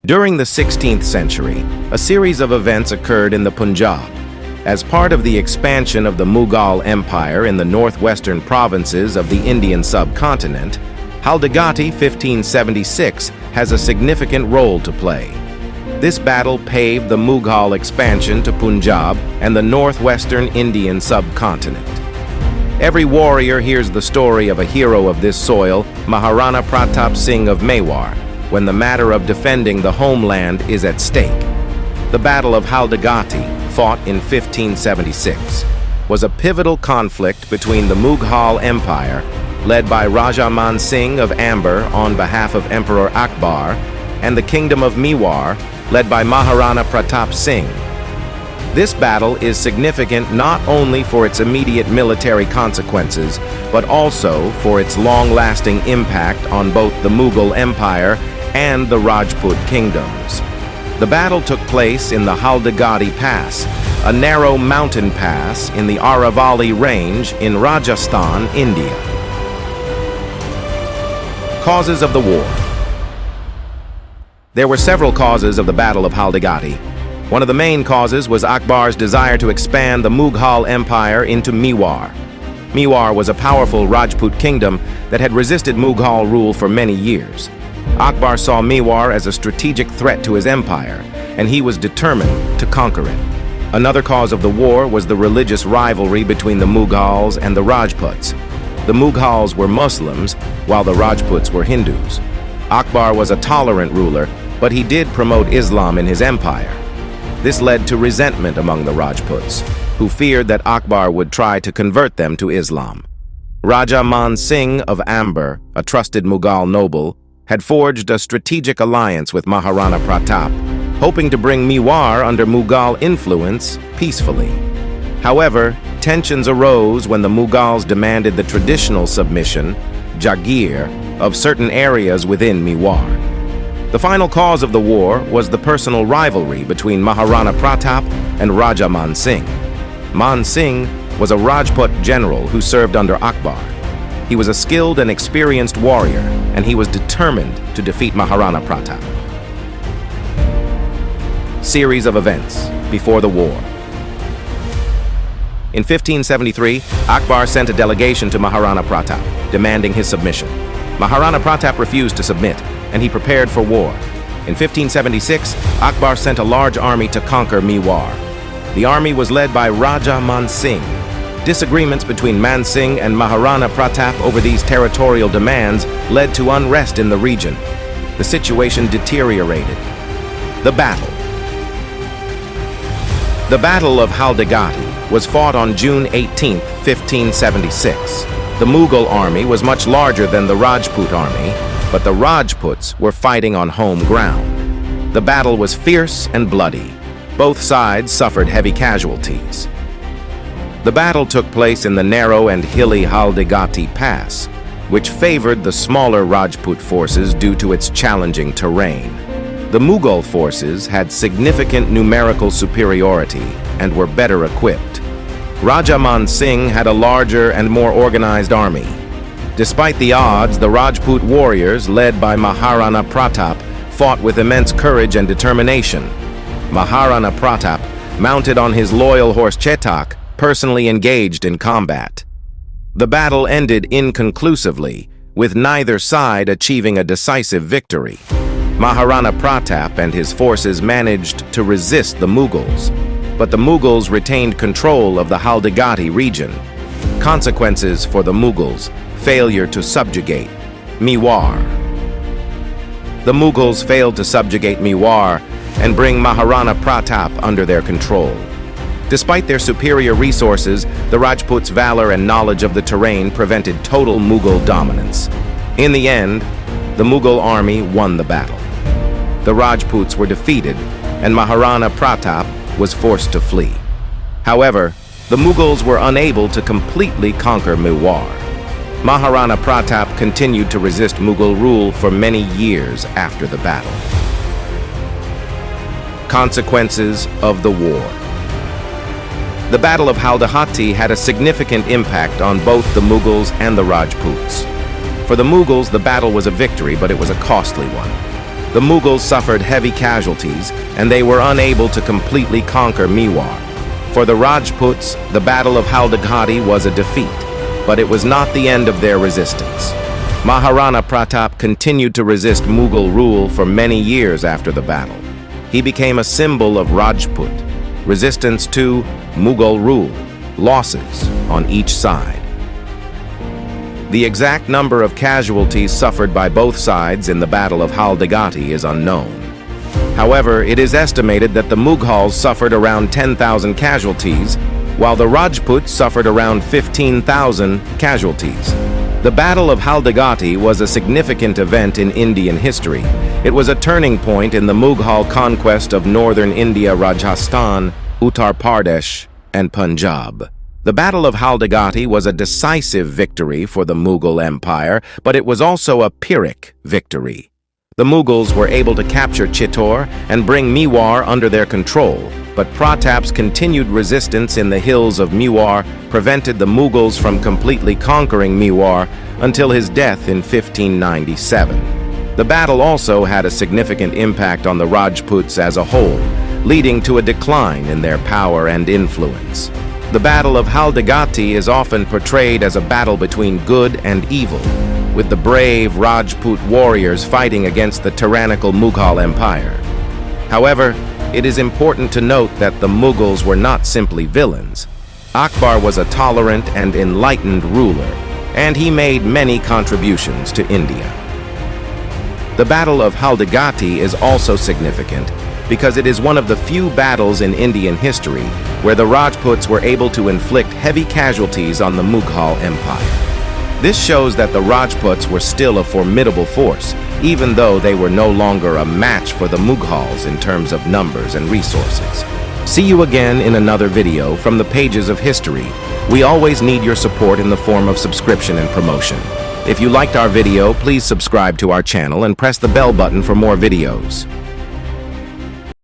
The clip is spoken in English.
During the 16th century, a series of events occurred in the Punjab. As part of the expansion of the Mughal Empire in the northwestern provinces of the Indian subcontinent, Halati 1576 has a significant role to play. This battle paved the Mughal expansion to Punjab and the northwestern Indian subcontinent. Every warrior hears the story of a hero of this soil, Maharana Pratap Singh of Mewar, when the matter of defending the homeland is at stake. The Battle of Halati, fought in 1576, was a pivotal conflict between the Mughal Empire, led by Raja Man Singh of Amber on behalf of Emperor Akbar, and the Kingdom of Mewar, led by Maharana Pratap Singh. This battle is significant not only for its immediate military consequences, but also for its long-lasting impact on both the Mughal Empire and the Rajput kingdoms. The battle took place in the Halati Pass, a narrow mountain pass in the Aravalli Range in Rajasthan, India. Causes of the war. There were several causes of the Battle of Halati. One of the main causes was Akbar's desire to expand the Mughal Empire into Mewar. Mewar was a powerful Rajput kingdom that had resisted Mughal rule for many years. Akbar saw Mewar as a strategic threat to his empire, and he was determined to conquer it. Another cause of the war was the religious rivalry between the Mughals and the Rajputs. The Mughals were Muslims, while the Rajputs were Hindus. Akbar was a tolerant ruler, but he did promote Islam in his empire. This led to resentment among the Rajputs, who feared that Akbar would try to convert them to Islam. Raja Man Singh of Amber, a trusted Mughal noble, had forged a strategic alliance with Maharana Pratap, hoping to bring Mewar under Mughal influence peacefully. However, tensions arose when the Mughals demanded the traditional submission, Jagir, of certain areas within Mewar. The final cause of the war was the personal rivalry between Maharana Pratap and Raja Man Singh. Man Singh was a Rajput general who served under Akbar. He was a skilled and experienced warrior, and he was determined to defeat Maharana Pratap. Series of events before the war. In 1573, Akbar sent a delegation to Maharana Pratap, demanding his submission. Maharana Pratap refused to submit, and he prepared for war. In 1576, Akbar sent a large army to conquer Mewar. The army was led by Raja Man Singh. Disagreements between Man Singh and Maharana Pratap over these territorial demands led to unrest in the region. The situation deteriorated. The battle. The Battle of Halati was fought on June 18, 1576. The Mughal army was much larger than the Rajput army, but the Rajputs were fighting on home ground. The battle was fierce and bloody. Both sides suffered heavy casualties. The battle took place in the narrow and hilly Halati Pass, which favored the smaller Rajput forces due to its challenging terrain. The Mughal forces had significant numerical superiority and were better equipped. Raja Man Singh had a larger and more organized army. Despite the odds, the Rajput warriors, led by Maharana Pratap, fought with immense courage and determination. Maharana Pratap, mounted on his loyal horse Chetak, personally engaged in combat. The battle ended inconclusively, with neither side achieving a decisive victory. Maharana Pratap and his forces managed to resist the Mughals, but the Mughals retained control of the Halati region. Consequences for the Mughals: failure to subjugate Mewar. The Mughals failed to subjugate Mewar and bring Maharana Pratap under their control. Despite their superior resources, the Rajputs' valor and knowledge of the terrain prevented total Mughal dominance. In the end, the Mughal army won the battle. The Rajputs were defeated, and Maharana Pratap was forced to flee. However, the Mughals were unable to completely conquer Mewar. Maharana Pratap continued to resist Mughal rule for many years after the battle. Consequences of the war. The Battle of Halati had a significant impact on both the Mughals and the Rajputs. For the Mughals, the battle was a victory, but it was a costly one. the Mughals suffered heavy casualties, and they were unable to completely conquer Mewar. For the Rajputs, the Battle of Halati was a defeat, but it was not the end of their resistance. Maharana Pratap continued to resist Mughal rule for many years after the battle. He became a symbol of Rajput, resistance to Mughal rule, losses on each side. The exact number of casualties suffered by both sides in the Battle of Halati is unknown. However, it is estimated that the Mughals suffered around 10,000 casualties, while the Rajputs suffered around 15,000 casualties. The Battle of Halati was a significant event in Indian history. It was a turning point in the Mughal conquest of northern India, Rajasthan, Uttar Pradesh, and Punjab. The Battle of Halati was a decisive victory for the Mughal Empire, but it was also a Pyrrhic victory. The Mughals were able to capture Chittor and bring Mewar under their control, but Pratap's continued resistance in the hills of Mewar prevented the Mughals from completely conquering Mewar until his death in 1597. The battle also had a significant impact on the Rajputs as a whole, leading to a decline in their power and influence. The Battle of Halati is often portrayed as a battle between good and evil, with the brave Rajput warriors fighting against the tyrannical Mughal Empire. However, it is important to note that the Mughals were not simply villains. Akbar was a tolerant and enlightened ruler, and he made many contributions to India. The Battle of Halati is also significant because it is one of the few battles in Indian history where the Rajputs were able to inflict heavy casualties on the Mughal Empire. This shows that the Rajputs were still a formidable force, even though they were no longer a match for the Mughals in terms of numbers and resources. See you again in another video from the pages of history. We always need your support in the form of subscription and promotion. If you liked our video, please subscribe to our channel and press the bell button for more videos.